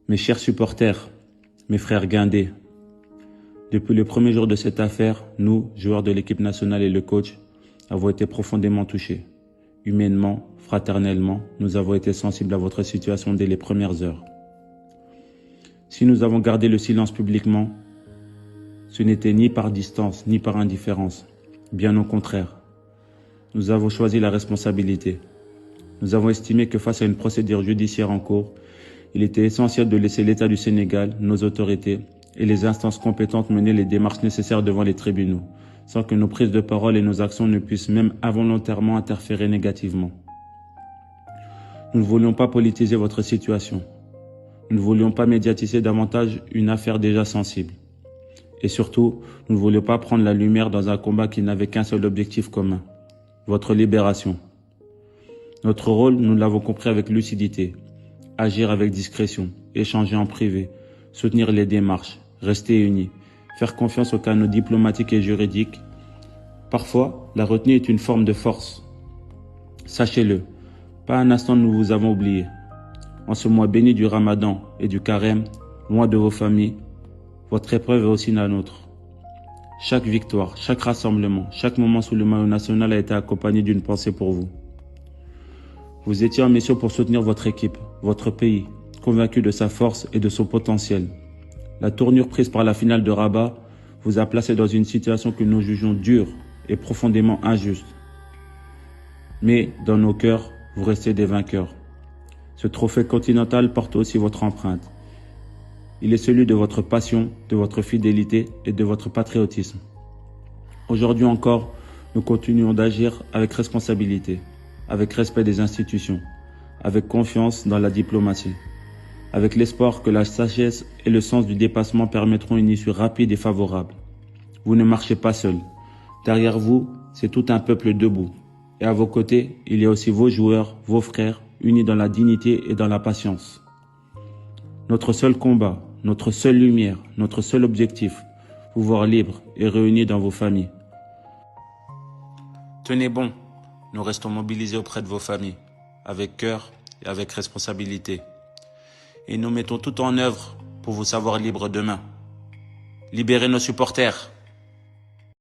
Mes chers supporters, mes frères guindés, depuis le premier jour de cette affaire, nous, joueurs de l'équipe nationale et le coach, avons été profondément touchés. Humainement, fraternellement, nous avons été sensibles à votre situation dès les premières heures. Si nous avons gardé le silence publiquement, ce n'était ni par distance, ni par indifférence. Bien au contraire. Nous avons choisi la responsabilité. Nous avons estimé que face à une procédure judiciaire en cours, il était essentiel de laisser l'État du Sénégal, nos autorités et les instances compétentes mener les démarches nécessaires devant les tribunaux, sans que nos prises de parole et nos actions ne puissent même involontairement interférer négativement. Nous ne voulions pas politiser votre situation. Nous ne voulions pas médiatiser davantage une affaire déjà sensible. Et surtout, nous ne voulions pas prendre la lumière dans un combat qui n'avait qu'un seul objectif commun, votre libération. Notre rôle, nous l'avons compris avec lucidité. Agir avec discrétion, échanger en privé, soutenir les démarches, rester unis, faire confiance aux canaux diplomatiques et juridiques. Parfois, la retenue est une forme de force. Sachez-le, pas un instant nous vous avons oublié. En ce mois béni du Ramadan et du Carême, loin de vos familles, votre épreuve est aussi la nôtre. Chaque victoire, chaque rassemblement, chaque moment sous le maillot national a été accompagné d'une pensée pour vous. Vous étiez en mission pour soutenir votre équipe, votre pays, convaincu de sa force et de son potentiel. La tournure prise par la finale de Rabat vous a placé dans une situation que nous jugeons dure et profondément injuste. Mais dans nos cœurs, vous restez des vainqueurs. Ce trophée continental porte aussi votre empreinte. Il est celui de votre passion, de votre fidélité et de votre patriotisme. Aujourd'hui encore, nous continuons d'agir avec responsabilité, avec respect des institutions, avec confiance dans la diplomatie, avec l'espoir que la sagesse et le sens du dépassement permettront une issue rapide et favorable. Vous ne marchez pas seul. Derrière vous, c'est tout un peuple debout. Et à vos côtés, il y a aussi vos joueurs, vos frères, unis dans la dignité et dans la patience. Notre seul combat, notre seule lumière, notre seul objectif, vous voir libres et réunis dans vos familles. Tenez bon, nous restons mobilisés auprès de vos familles, avec cœur et avec responsabilité. Et nous mettons tout en œuvre pour vous savoir libres demain. Libérez nos supporters.